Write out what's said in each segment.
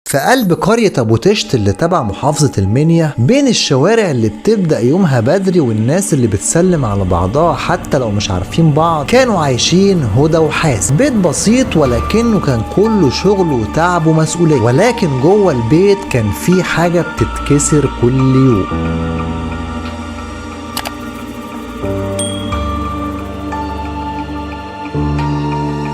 في قلب قرية أبو تشت اللي تبع محافظة المنيا، بين الشوارع اللي بتبدأ يومها بدري والناس اللي بتسلم على بعضها حتى لو مش عارفين بعض، كانوا عايشين هدى وحاسم. بيت بسيط ولكنه كان كله شغل وتعب ومسؤولية، ولكن جوه البيت كان في حاجة بتتكسر كل يوم.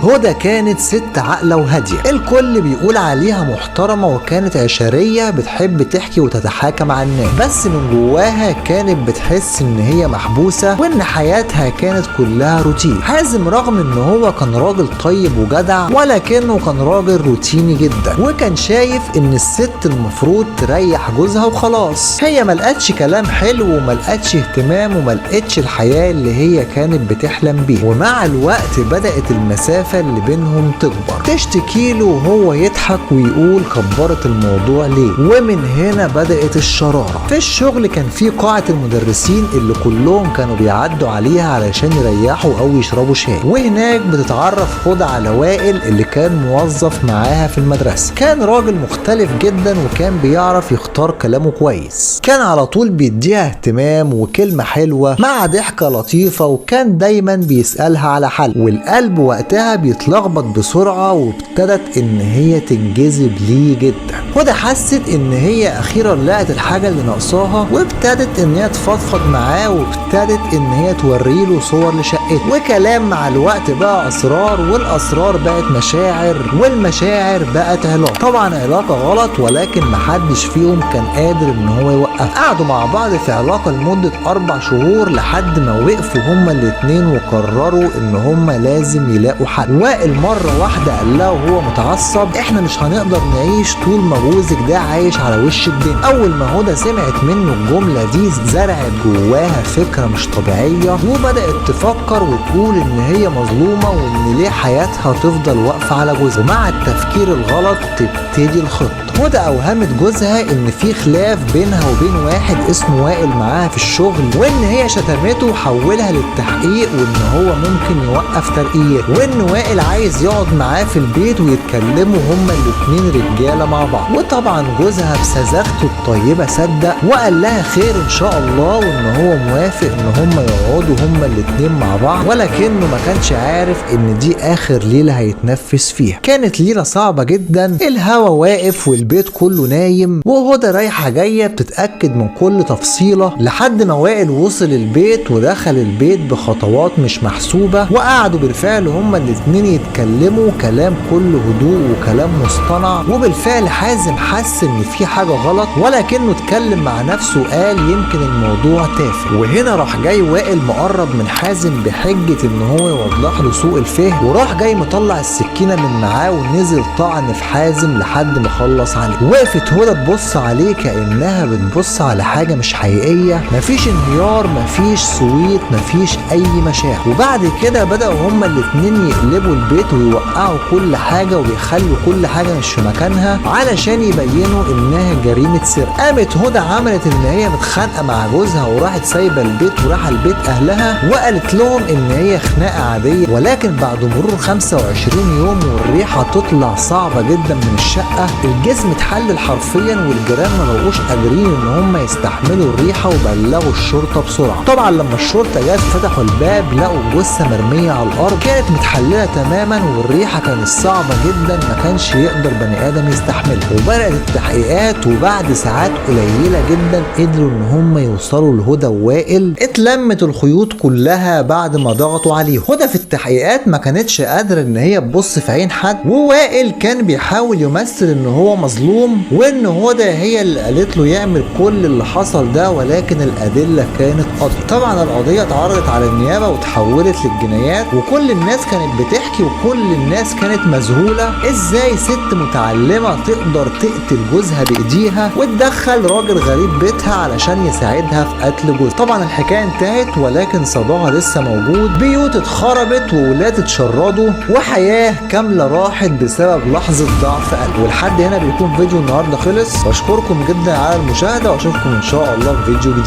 هدى كانت ست عاقلة وهادية، الكل بيقول عليها محترمة، وكانت عشرية بتحب تحكي وتتحاكى مع الناس، بس من جواها كانت بتحس ان هي محبوسة وان حياتها كانت كلها روتين. حازم رغم ان هو كان راجل طيب وجدع، ولكنه كان راجل روتيني جدا، وكان شايف ان الست المفروض تريح جوزها وخلاص. هي ملقتش كلام حلو وملقتش اهتمام وملقتش الحياة اللي هي كانت بتحلم بيها، ومع الوقت بدأت المسافة اللي بينهم تكبر. تشتكي له وهو يضحك ويقول كبرت الموضوع ليه، ومن هنا بدأت الشرارة. في الشغل كان في قاعة المدرسين اللي كلهم كانوا بيعدوا عليها علشان يريحوا او يشربوا شاي، وهناك بتتعرف هدى على وائل اللي كان موظف معاها في المدرسة. كان راجل مختلف جدا وكان بيعرف يختار كلامه كويس، كان على طول بيديها اهتمام وكلمة حلوة مع ضحكة لطيفة، وكان دايما بيسألها على حل، والقلب وقتها بيتلخبط بسرعة، وابتدت ان هي تنجذب ليه جدا. هدى حست ان هي اخيرا لقت الحاجة اللي ناقصاها، وابتدت ان هي تفضفض معاه، وابتدت ان هي توريله صور لشقته، وكلام مع الوقت بقى اسرار، والاسرار بقت مشاعر، والمشاعر بقت علاقة. طبعا علاقة غلط، ولكن محدش فيهم كان قادر ان هو يوقف. قعدوا مع بعض في علاقة لمدة 4 شهور لحد ما وقفوا هما الاتنين وقرروا ان هما لازم يلاقوا حل. وائل مرة واحدة قال لها وهو متعصب احنا مش هنقدر نعيش طول ما جوزك ده عايش على وش الدنيا. اول ما هدى سمعت منه الجملة دي زرعت جواها فكرة مش طبيعية، وبدأت تفكر وتقول ان هي مظلومة، وان ليه حياتها تفضل واقفة على جوزها. ومع التفكير الغلط تبتدي الخطة. هدى اوهمت جوزها ان في خلاف بينها وبين واحد اسمه وائل معاها في الشغل، وان هي شتمته وحولها للتحقيق، وان هو ممكن يوقف ترقيته، وان وائل عايز يقعد معاه في البيت ويتكلموا هما الاتنين رجاله مع بعض. وطبعا جوزها بسذاجته الطيبه صدق وقال لها خير ان شاء الله، وان هو موافق ان هما يقعدوا هما الاتنين مع بعض، ولكنه ما كانش عارف ان دي اخر ليله هيتنفس فيها. كانت ليله صعبه جدا، الهوا واقف والبيت كله نايم، وهدى رايحه جايه بتتاكد من كل تفصيله، لحد ما وائل وصل البيت ودخل البيت بخطوات مش محسوبه، وقعدوا بالفعل هما الاتنين يتكلموا كلام كله هدوء وكلام مصطنع. وبالفعل حازم حس ان في حاجه غلط، ولكنه اتكلم مع نفسه وقال يمكن الموضوع تافه. وهنا راح جاي وائل مقرب من حازم بحجه ان هو يوضح له سوء الفهم، وراح جاي مطلع السكينه من معاه ونزل طعن في حازم لحد ما خلص عليه. وقفت هدى تبص عليه كانها بتبص على حاجه مش حقيقيه، مفيش انهيار، مفيش صويت، مفيش اي مشاعر. وبعد كده بداوا هما الاتنين يقلبوا البيت ويوقعوا كل حاجه ويخلوا كل حاجه مش في مكانها علشان يبينوا انها جريمه سرقه. قامت هدى عملت ان هي متخانقه مع جوزها وراحت سايبه البيت وراح البيت اهلها، وقالت لهم ان هي خناقه عاديه. ولكن بعد مرور 25 يوم والريحه تطلع صعبه جدا من الشقه، الجسم اتحلل حرفيا، والجيران ما بقوش قادرين ان هم يستحملوا الريحه وبلغوا الشرطه بسرعه. طبعا لما الشرطه جت فتحوا الباب لقوا جثه مرميه على الارض، كانت متحلله تماما، والريحه كانت صعبه جدا ما كانش يقدر بني ادم يستحملها. وبدات التحقيقات، وبعد ساعات قليله جدا قدروا ان هم يوصلوا لهدى ووائل. اتلمت الخيوط كلها بعد ما ضغطوا عليه. هدى في التحقيقات ما كانتش قادره ان هي تبص في عين حد، ووائل كان بيحاول يمثل ان هو مظلوم، وان هدى هي اللي قالت له يعمل كل اللي حصل ده، ولكن الادله كانت قضية. طبعا القضيه اتعرضت على النيابه وتحولت للجنايات، وكل الناس كانت بتحكي، وكل الناس كانت مذهوله ازاي ست متعلمه تقدر تقتل جوزها بايديها وتدخل راجل غريب بيتها علشان يساعدها في قتل جوزها. طبعا الحكايه انتهت، ولكن صداها لسه موجود، بيوت اتخربت وولاد اتشردوا، وحياه كامله راحت بسبب لحظه ضعف قلب. ولحد هنا بيكون فيديو النهارده خلص. بشكركم جدا على المشاهده، واشوفكم ان شاء الله في فيديو جديد.